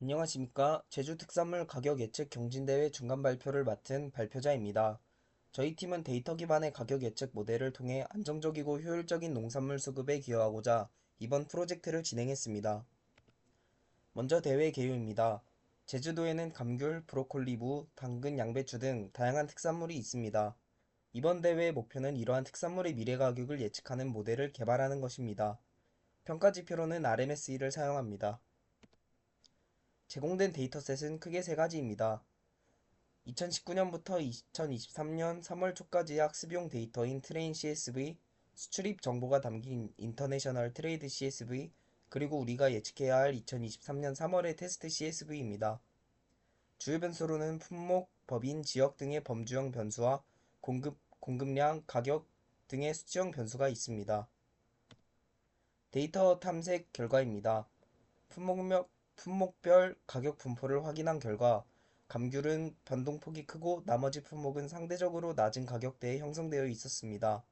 안녕하십니까. 제주 특산물 가격 예측 경진대회 중간 발표를 맡은 발표자입니다. 저희 팀은 데이터 기반의 가격 예측 모델을 통해 안정적이고 효율적인 농산물 수급에 기여하고자 이번 프로젝트를 진행했습니다. 먼저 대회 개요입니다. 제주도에는 감귤, 브로콜리, 무, 당근, 양배추 등 다양한 특산물이 있습니다. 이번 대회의 목표는 이러한 특산물의 미래 가격을 예측하는 모델을 개발하는 것입니다. 평가 지표로는 RMSE를 사용합니다. 제공된 데이터셋은 크게 세 가지입니다. 2019년부터 2023년 3월 초까지의 학습용 데이터인 트레인 CSV, 수출입 정보가 담긴 인터내셔널 트레이드 CSV, 그리고 우리가 예측해야 할 2023년 3월의 테스트 CSV입니다. 주요 변수로는 품목, 법인, 지역 등의 범주형 변수와 공급량, 가격 등의 수치형 변수가 있습니다. 데이터 탐색 결과입니다. 품목별 가격 분포를 확인한 결과 감귤은 변동폭이 크고 나머지 품목은 상대적으로 낮은 가격대에 형성되어 있었습니다.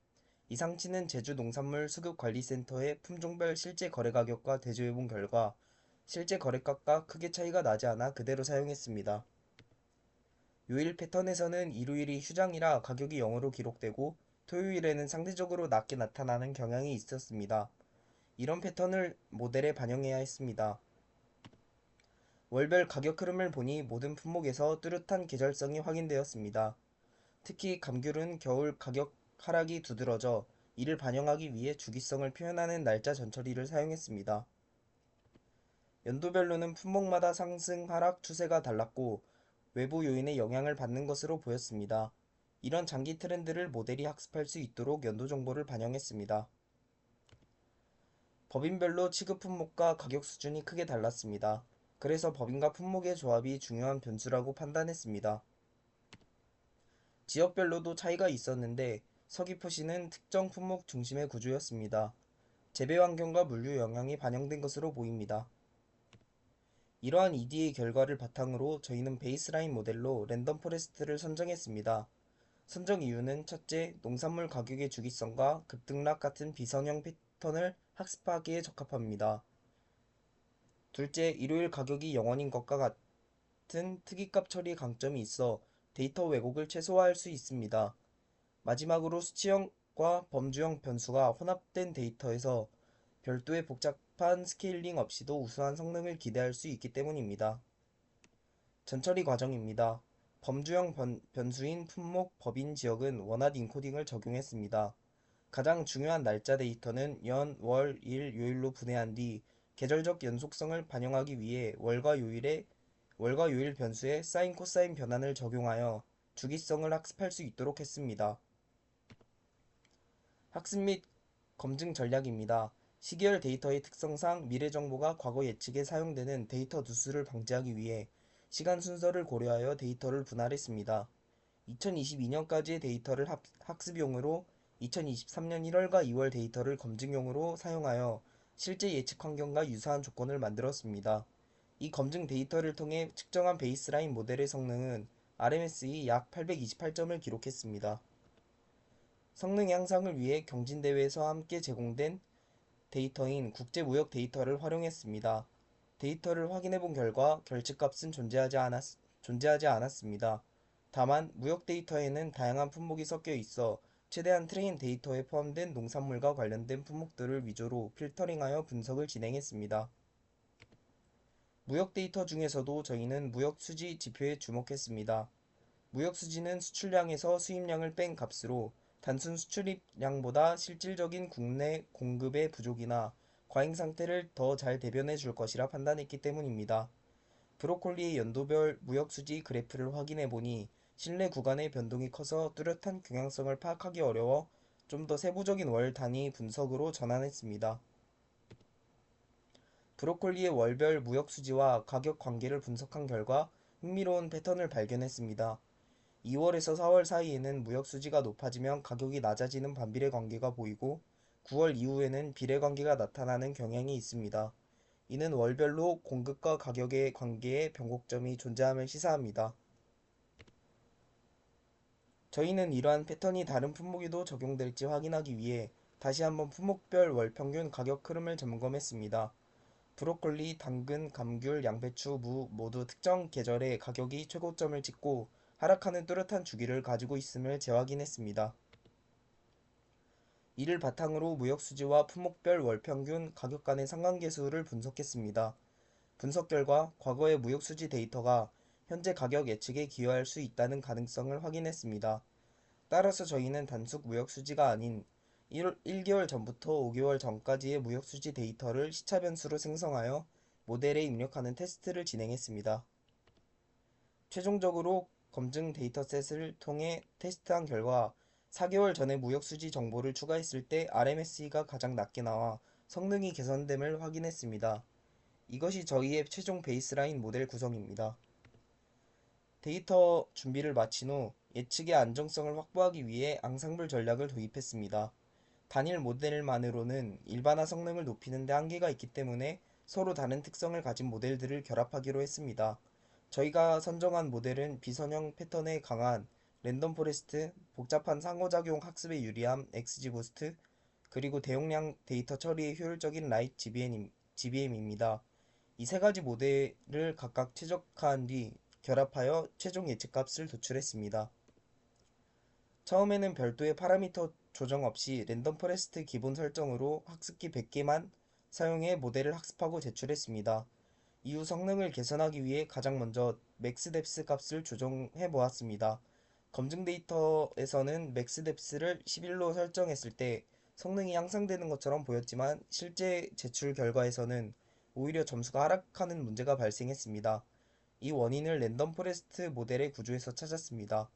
이 상치는 제주농산물수급관리센터의 품종별 실제 거래 가격과 대조해본 결과 실제 거래가가 크게 차이가 나지 않아 그대로 사용했습니다. 요일 패턴에서는 일요일이 휴장이라 가격이 0으로 기록되고 토요일에는 상대적으로 낮게 나타나는 경향이 있었습니다. 이런 패턴을 모델에 반영해야 했습니다. 월별 가격 흐름을 보니 모든 품목에서 뚜렷한 계절성이 확인되었습니다. 특히 감귤은 겨울 가격 하락이 두드러져 이를 반영하기 위해 주기성을 표현하는 날짜 전처리를 사용했습니다. 연도별로는 품목마다 상승, 하락 추세가 달랐고 외부 요인의 영향을 받는 것으로 보였습니다. 이런 장기 트렌드를 모델이 학습할 수 있도록 연도 정보를 반영했습니다. 법인별로 취급 품목과 가격 수준이 크게 달랐습니다. 그래서 법인과 품목의 조합이 중요한 변수라고 판단했습니다. 지역별로도 차이가 있었는데 서귀포시는 특정 품목 중심의 구조였습니다. 재배 환경과 물류 영향이 반영된 것으로 보입니다. 이러한 EDA 결과를 바탕으로 저희는 베이스라인 모델로 랜덤 포레스트를 선정했습니다. 선정 이유는 첫째, 농산물 가격의 주기성과 급등락 같은 비선형 패턴을 학습하기에 적합합니다. 둘째, 일요일 가격이 0원인 것과 같은 특이값 처리 강점이 있어 데이터 왜곡을 최소화할 수 있습니다. 마지막으로 수치형과 범주형 변수가 혼합된 데이터에서 별도의 복잡한 스케일링 없이도 우수한 성능을 기대할 수 있기 때문입니다. 전처리 과정입니다. 범주형 변수인 품목, 법인, 지역은 원핫 인코딩을 적용했습니다. 가장 중요한 날짜 데이터는 연, 월, 일, 요일로 분해한 뒤 계절적 연속성을 반영하기 위해 월과 요일 변수에 사인 코사인 변환을 적용하여 주기성을 학습할 수 있도록 했습니다. 학습 및 검증 전략입니다. 시계열 데이터의 특성상 미래 정보가 과거 예측에 사용되는 데이터 누수를 방지하기 위해 시간 순서를 고려하여 데이터를 분할했습니다. 2022년까지의 데이터를 학습용으로 2023년 1월과 2월 데이터를 검증용으로 사용하여 실제 예측 환경과 유사한 조건을 만들었습니다. 이 검증 데이터를 통해 측정한 베이스라인 모델의 성능은 RMSE 약 828점을 기록했습니다. 성능 향상을 위해 경진대회에서 함께 제공된 데이터인 국제무역 데이터를 활용했습니다. 데이터를 확인해본 결과 결측값은 존재하지 않았습니다. 다만 무역 데이터에는 다양한 품목이 섞여 있어 최대한 트레인 데이터에 포함된 농산물과 관련된 품목들을 위주로 필터링하여 분석을 진행했습니다. 무역 데이터 중에서도 저희는 무역 수지 지표에 주목했습니다. 무역 수지는 수출량에서 수입량을 뺀 값으로 단순 수출입량보다 실질적인 국내 공급의 부족이나 과잉 상태를 더 잘 대변해 줄 것이라 판단했기 때문입니다. 브로콜리의 연도별 무역 수지 그래프를 확인해 보니 실내 구간의 변동이 커서 뚜렷한 경향성을 파악하기 어려워 좀 더 세부적인 월 단위 분석으로 전환했습니다. 브로콜리의 월별 무역 수지와 가격 관계를 분석한 결과 흥미로운 패턴을 발견했습니다. 2월에서 4월 사이에는 무역 수지가 높아지면 가격이 낮아지는 반비례 관계가 보이고 9월 이후에는 비례 관계가 나타나는 경향이 있습니다. 이는 월별로 공급과 가격의 관계에 변곡점이 존재함을 시사합니다. 저희는 이러한 패턴이 다른 품목에도 적용될지 확인하기 위해 다시 한번 품목별 월 평균 가격 흐름을 점검했습니다. 브로콜리, 당근, 감귤, 양배추, 무 모두 특정 계절에 가격이 최고점을 찍고 하락하는 뚜렷한 주기를 가지고 있음을 재확인했습니다. 이를 바탕으로 무역수지와 품목별 월평균 가격 간의 상관계수를 분석했습니다. 분석 결과 과거의 무역수지 데이터가 현재 가격 예측에 기여할 수 있다는 가능성을 확인했습니다. 따라서 저희는 단순 무역수지가 아닌 1개월 전부터 5개월 전까지의 무역수지 데이터를 시차 변수로 생성하여 모델에 입력하는 테스트를 진행했습니다. 최종적으로 검증 데이터셋을 통해 테스트한 결과 4개월 전에 무역수지 정보를 추가했을 때 RMSE가 가장 낮게 나와 성능이 개선됨을 확인했습니다. 이것이 저희의 최종 베이스라인 모델 구성입니다. 데이터 준비를 마친 후 예측의 안정성을 확보하기 위해 앙상블 전략을 도입했습니다. 단일 모델만으로는 일반화 성능을 높이는 데 한계가 있기 때문에 서로 다른 특성을 가진 모델들을 결합하기로 했습니다. 저희가 선정한 모델은 비선형 패턴에 강한 랜덤 포레스트, 복잡한 상호작용 학습에 유리한 XGBoost, 그리고 대용량 데이터 처리에 효율적인 라이트 GBM입니다. 이 세 가지 모델을 각각 최적화한 뒤 결합하여 최종 예측값을 도출했습니다. 처음에는 별도의 파라미터 조정 없이 랜덤 포레스트 기본 설정으로 학습기 100개만 사용해 모델을 학습하고 제출했습니다. 이후 성능을 개선하기 위해 가장 먼저 맥스뎁스 값을 조정해 보았습니다. 검증 데이터에서는 맥스뎁스를 11로 설정했을 때 성능이 향상되는 것처럼 보였지만 실제 제출 결과에서는 오히려 점수가 하락하는 문제가 발생했습니다. 이 원인을 랜덤 포레스트 모델의 구조에서 찾았습니다.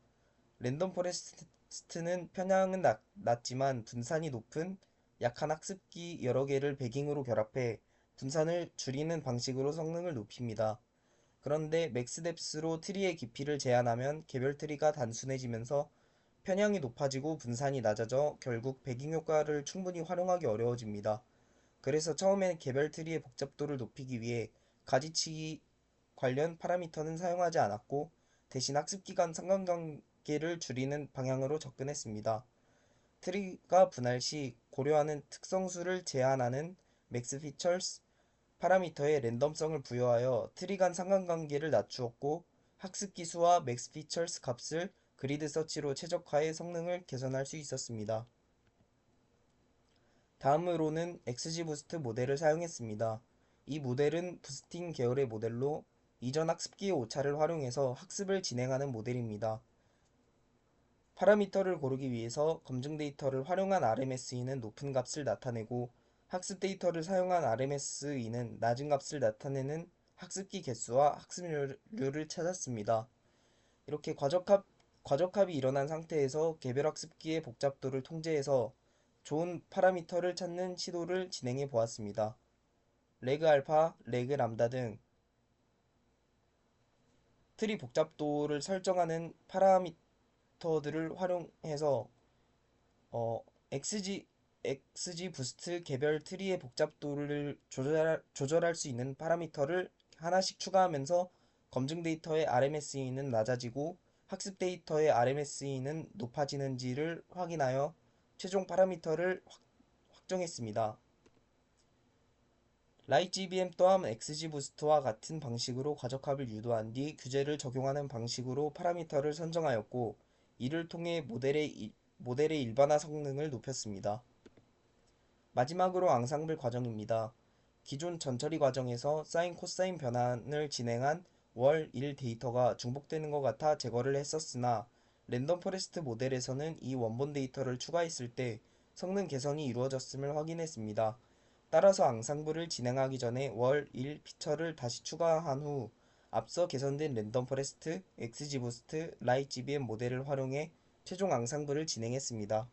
랜덤 포레스트는 편향은 낮지만 분산이 높은 약한 학습기 여러 개를 배깅으로 결합해 분산을 줄이는 방식으로 성능을 높입니다. 그런데 맥스뎁스로 트리의 깊이를 제한하면 개별 트리가 단순해지면서 편향이 높아지고 분산이 낮아져 결국 배깅 효과를 충분히 활용하기 어려워집니다. 그래서 처음엔 개별 트리의 복잡도를 높이기 위해 가지치기 관련 파라미터는 사용하지 않았고 대신 학습기 간 상관관계를 줄이는 방향으로 접근했습니다. 트리가 분할 시 고려하는 특성수를 제한하는 맥스 피처스 파라미터에 랜덤성을 부여하여 트리 간 상관관계를 낮추었고 학습기 수와 맥스 피처스 값을 그리드 서치로 최적화해 성능을 개선할 수 있었습니다. 다음으로는 XGBoost 모델을 사용했습니다. 이 모델은 부스팅 계열의 모델로 이전 학습기의 오차를 활용해서 학습을 진행하는 모델입니다. 파라미터를 고르기 위해서 검증 데이터를 활용한 RMSE는 높은 값을 나타내고 학습 데이터를 사용한 RMSE는 낮은 값을 나타내는 학습기 개수와 학습률을 찾았습니다. 이렇게 과적합이 일어난 상태에서 개별 학습기의 복잡도를 통제해서 좋은 파라미터를 찾는 시도를 진행해 보았습니다. 레그 알파, 레그 람다 등 트리 복잡도를 설정하는 파라미터들을 활용해서 XG, XG 부스트 개별 트리의 복잡도를 조절할 수 있는 파라미터를 하나씩 추가하면서 검증 데이터의 RMSE는 낮아지고 학습 데이터의 RMSE는 높아지는지를 확인하여 최종 파라미터를 확정했습니다. 라이트GBM 또한 XGBoost와 같은 방식으로 과적합을 유도한 뒤 규제를 적용하는 방식으로 파라미터를 선정하였고 이를 통해 모델의 일반화 성능을 높였습니다. 마지막으로 앙상블 과정입니다. 기존 전처리 과정에서 사인 코사인 변환을 진행한 월 1 데이터가 중복되는 것 같아 제거를 했었으나 랜덤 포레스트 모델에서는 이 원본 데이터를 추가했을 때 성능 개선이 이루어졌음을 확인했습니다. 따라서 앙상블을 진행하기 전에 월 1 피처를 다시 추가한 후 앞서 개선된 랜덤 포레스트, XGBoost, 라이트GBM 모델을 활용해 최종 앙상블을 진행했습니다.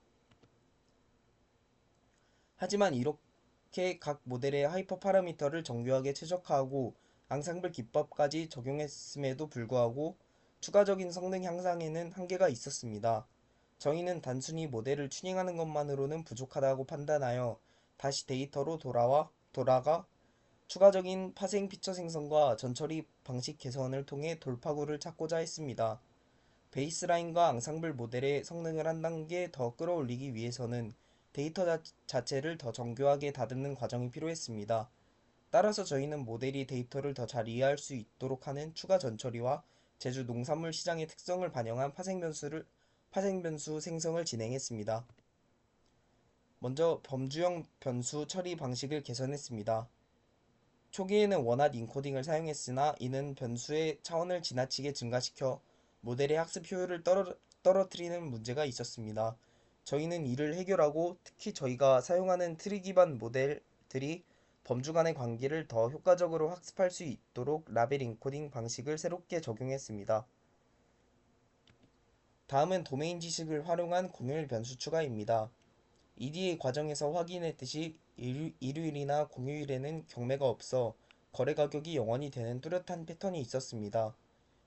하지만 이렇게 각 모델의 하이퍼 파라미터를 정교하게 최적화하고 앙상블 기법까지 적용했음에도 불구하고 추가적인 성능 향상에는 한계가 있었습니다. 저희는 단순히 모델을 튜닝하는 것만으로는 부족하다고 판단하여 다시 데이터로 돌아가 추가적인 파생 피처 생성과 전처리 방식 개선을 통해 돌파구를 찾고자 했습니다. 베이스라인과 앙상블 모델의 성능을 한 단계 더 끌어올리기 위해서는 데이터 자체를 더 정교하게 다듬는 과정이 필요했습니다. 따라서 저희는 모델이 데이터를 더 잘 이해할 수 있도록 하는 추가 전처리와 제주 농산물 시장의 특성을 반영한 파생변수 생성을 진행했습니다. 먼저 범주형 변수 처리 방식을 개선했습니다. 초기에는 원핫 인코딩을 사용했으나 이는 변수의 차원을 지나치게 증가시켜 모델의 학습 효율을 떨어뜨리는 문제가 있었습니다. 저희는 이를 해결하고 특히 저희가 사용하는 트리 기반 모델들이 범주 간의 관계를 더 효과적으로 학습할 수 있도록 라벨 인코딩 방식을 새롭게 적용했습니다. 다음은 도메인 지식을 활용한 공휴일 변수 추가입니다. EDA 과정에서 확인했듯이 일요일이나 공휴일에는 경매가 없어 거래 가격이 0원이 되는 뚜렷한 패턴이 있었습니다.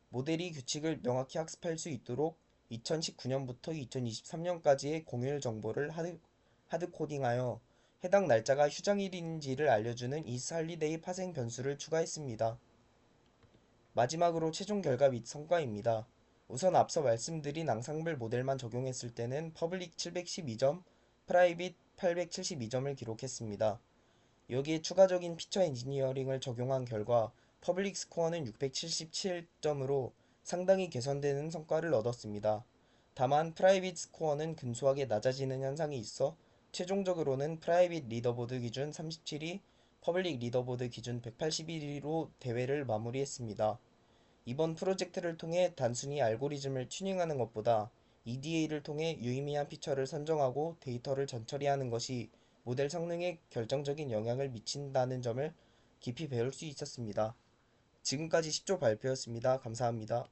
모델이 규칙을 명확히 학습할 수 있도록 2019년부터 2023년까지의 공휴일 정보를 하드코딩하여 해당 날짜가 휴장일인지를 알려주는 이스할리데이 파생 변수를 추가했습니다. 마지막으로 최종 결과 및 성과입니다. 우선 앞서 말씀드린 앙상블 모델만 적용했을 때는 퍼블릭 712점, 프라이빗 872점을 기록했습니다. 여기에 추가적인 피처 엔지니어링을 적용한 결과 퍼블릭 스코어는 677점으로 상당히 개선되는 성과를 얻었습니다. 다만 프라이빗 스코어는 근소하게 낮아지는 현상이 있어 최종적으로는 프라이빗 리더보드 기준 37위, 퍼블릭 리더보드 기준 181위로 대회를 마무리했습니다. 이번 프로젝트를 통해 단순히 알고리즘을 튜닝하는 것보다 EDA를 통해 유의미한 피처를 선정하고 데이터를 전처리하는 것이 모델 성능에 결정적인 영향을 미친다는 점을 깊이 배울 수 있었습니다. 지금까지 10조 발표였습니다. 감사합니다.